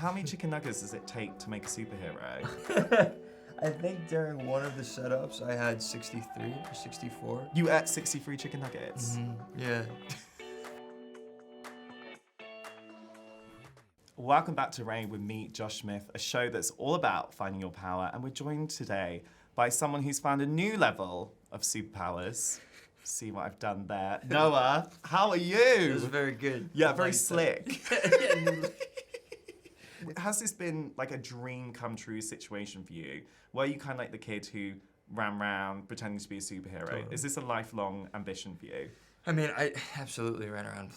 How many chicken nuggets does it take to make a superhero? I think during one of the setups, I had 63 or 64. You ate 63 chicken nuggets? Yeah. Welcome back to Reign with me, Josh Smith, a show that's all about finding your power. And we're joined today by someone who's found a new level of superpowers. See what I've done there. Noah, how are you? It was very good. Yeah, very slick. Has this been like a dream come true situation for you? Were you kind of like the kid who ran around pretending to be a superhero? Totally. Is this a lifelong ambition for you? I mean, I absolutely ran around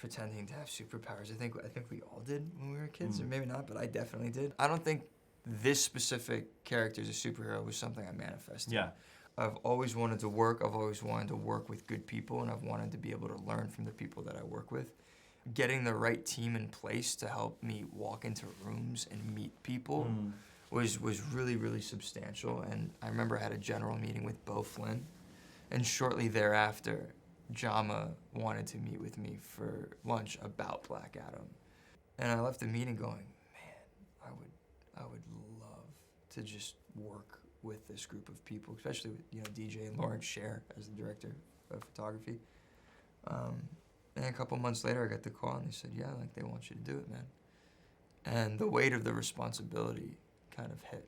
pretending to have superpowers. I think we all did when we were kids, or maybe not, but I definitely did. I don't think this specific character as a superhero was something I manifested. Yeah. I've always wanted to work. I've always wanted to work with good people, and I've wanted to be able to learn from the people that I work with. Getting the right team in place to help me walk into rooms and meet people was really, really substantial. And I remember I had a general meeting with Beau Flynn, and shortly thereafter, Jama wanted to meet with me for lunch about Black Adam. And I left the meeting going, man, I would love to just work with this group of people, especially with DJ and Lawrence Sher as the director of photography. And a couple months later, I got the call and they said, yeah, like they want you to do it, man. And the weight of the responsibility kind of hit.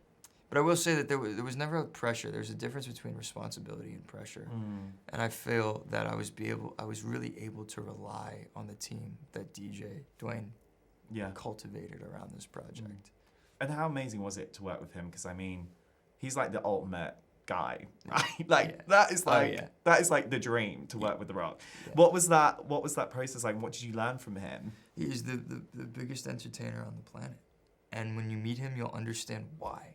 But I will say that there was never a pressure. There's a difference between responsibility and pressure. And I feel that I was really able to rely on the team that DJ Dwayne cultivated around this project. And how amazing was it to work with him? Because I mean, he's like the ultimate guy, right? Like that is like the dream to work with The Rock. Yeah. What was that process like? What did you learn from him? He's the biggest entertainer on the planet. And when you meet him, you'll understand why.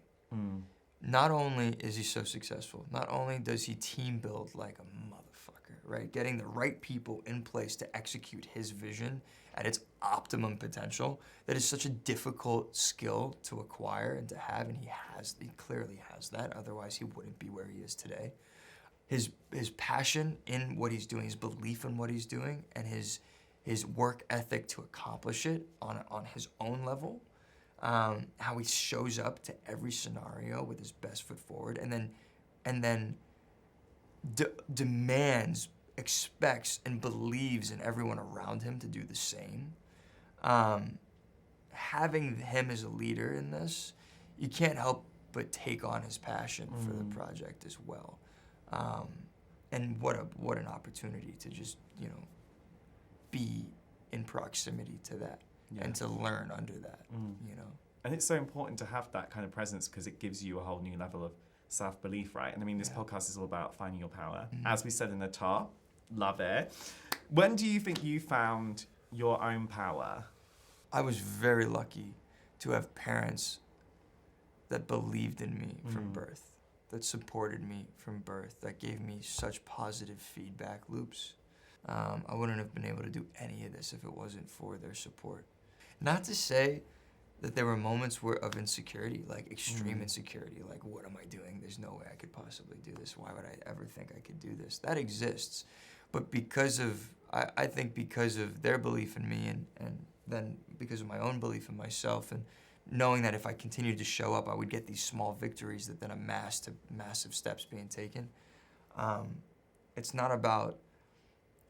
Not only is he so successful, not only does he team build like a motherfucker, right? Getting the right people in place to execute his vision at its optimum potential, that is such a difficult skill to acquire and to have, and he clearly has that, otherwise he wouldn't be where he is today. His passion in what he's doing, his belief in what he's doing, and his work ethic to accomplish it on his own level, how he shows up to every scenario with his best foot forward, and then demands, expects, and believes in everyone around him to do the same. Having him as a leader in this, you can't help but take on his passion for the project as well. And what an opportunity to just be in proximity to that. And to learn under that, And it's so important to have that kind of presence because it gives you a whole new level of self-belief, right? And I mean, this podcast is all about finding your power. As we said in the top, love it. When do you think you found your own power? I was very lucky to have parents that believed in me from birth, that supported me from birth, that gave me such positive feedback loops. I wouldn't have been able to do any of this if it wasn't for their support. Not to say that there were moments of insecurity, like extreme insecurity, like what am I doing? There's no way I could possibly do this. Why would I ever think I could do this? That exists. But I think because of their belief in me and then because of my own belief in myself and knowing that if I continued to show up, I would get these small victories that then amass to massive steps being taken. It's not about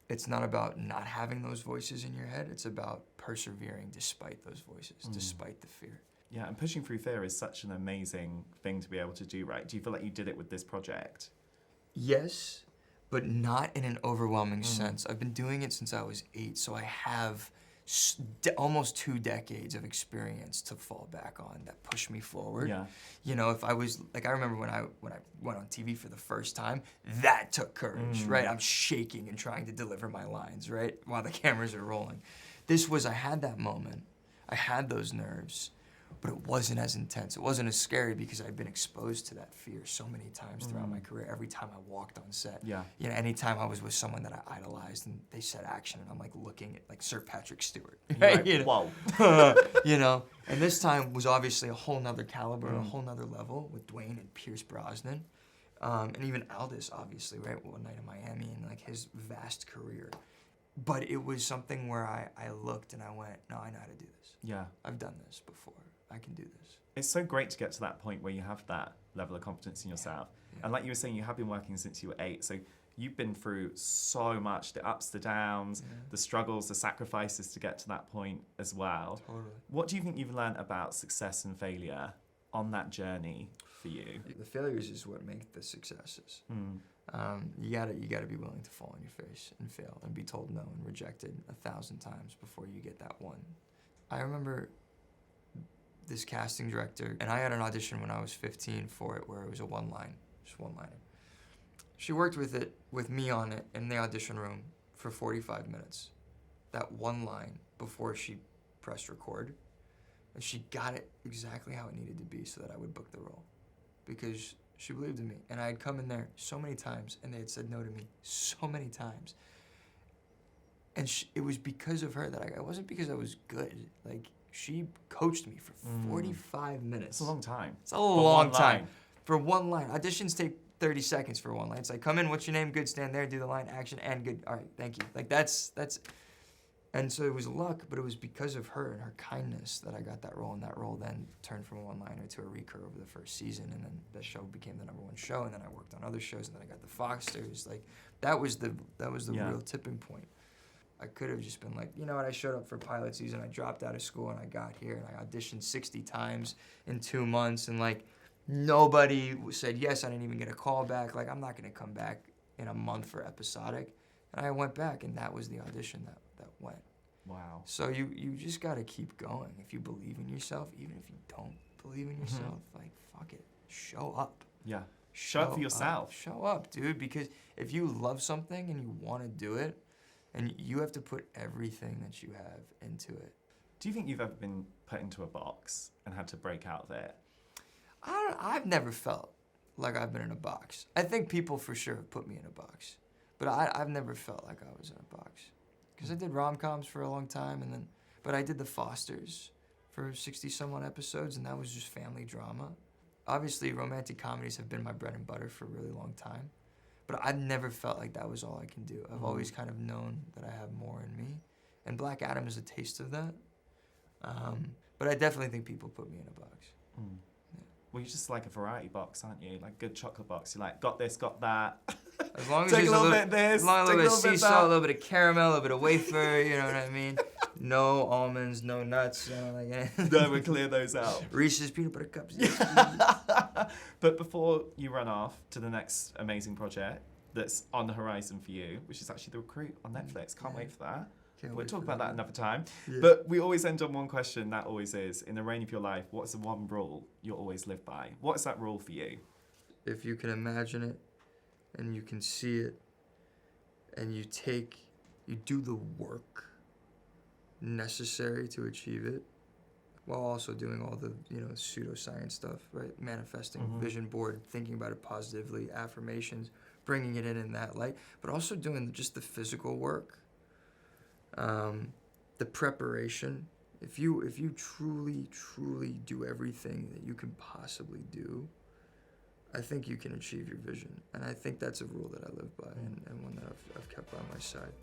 not having those voices in your head. It's about persevering despite those voices, despite the fear. Yeah, and pushing through fear is such an amazing thing to be able to do, right? Do you feel like you did it with this project? Yes, but not in an overwhelming sense. I've been doing it since I was 8, so I have almost 2 decades of experience to fall back on that push me forward. Yeah. If I was like, I remember when I went on TV for the first time, that took courage, right? I'm shaking and trying to deliver my lines, right, while the cameras are rolling. I had that moment, I had those nerves, but it wasn't as intense. It wasn't as scary because I'd been exposed to that fear so many times throughout my career. Every time I walked on set, anytime I was with someone that I idolized and they said action, and I'm like looking at like Sir Patrick Stewart, right? Like, whoa, And this time was obviously a whole nother caliber, a whole nother level with Dwayne and Pierce Brosnan, and even Aldis, obviously, right? One Night in Miami and like his vast career. But it was something where I looked and I went, no, I know how to do this. Yeah. I've done this before. I can do this. It's so great to get to that point where you have that level of confidence in yourself. Yeah. And like you were saying, you have been working since you were 8. So you've been through so much, the ups, the downs, the struggles, the sacrifices to get to that point as well. Totally. What do you think you've learned about success and failure on that journey for you? The failures is what make the successes. You gotta be willing to fall on your face and fail and be told no and rejected 1,000 times before you get that one. I remember this casting director, and I had an audition when I was 15 for it where it was a just one-liner. She worked with me on it in the audition room for 45 minutes. That one line before she pressed record. And she got it exactly how it needed to be so that I would book the role. Because she believed in me. And I had come in there so many times and they had said no to me so many times. And it was because of her that it wasn't because I was good. Like, she coached me for 45 minutes. It's a long time. It's a long time. For one line. Auditions take 30 seconds for one line. It's like, come in, what's your name? Good, stand there, do the line, action, and good. All right, thank you. Like, that's. And so it was luck, but it was because of her and her kindness that I got that role, and that role then turned from a one-liner to a recur over the first season, and then the show became the #1 show, and then I worked on other shows, and then I got the Foxsters. Like, that was the real tipping point. I could have just been like, you know what, I showed up for pilot season, I dropped out of school, and I got here, and I auditioned 60 times in 2 months, and like, nobody said yes, I didn't even get a call back. Like, I'm not gonna come back in a month for episodic. And I went back, and that was the audition that went. Wow. So you just gotta keep going. If you believe in yourself, even if you don't believe in yourself, like, fuck it, show up. Yeah. Show up for yourself. Show up, dude, because if you love something and you wanna do it, and you have to put everything that you have into it. Do you think you've ever been put into a box and had to break out of it? I've never felt like I've been in a box. I think people for sure have put me in a box, but I've never felt like I was in a box. Because I did rom-coms for a long time, but I did the Fosters for 60-some-odd episodes, and that was just family drama. Obviously, romantic comedies have been my bread and butter for a really long time, but I've never felt like that was all I can do. I've always kind of known that I have more in me, and Black Adam is a taste of that. But I definitely think people put me in a box. Well, you're just like a variety box, aren't you? Like a good chocolate box. You're like, got this, got that. As long as take there's a little bit of this, as long as a take little bit of sea salt, that. a little bit of caramel, a little bit of wafer, you know what I mean? No almonds, no nuts, you know, like No, we clear those out. Reese's peanut butter cups. But before you run off to the next amazing project that's on the horizon for you, which is actually The Recruit on Netflix. Can't wait for that. We'll talk about that another time. Yeah. But we always end on one question, that always is, in the reign of your life, what's the one rule you'll always live by? What is that rule for you? If you can imagine it, and you can see it, and you do the work necessary to achieve it, while also doing all the, pseudoscience stuff, right? Manifesting, vision board, thinking about it positively, affirmations, bringing it in that light, but also doing just the physical work. The preparation. If you truly do everything that you can possibly do, I think you can achieve your vision. And I think that's a rule that I live by and one that I've kept by my side.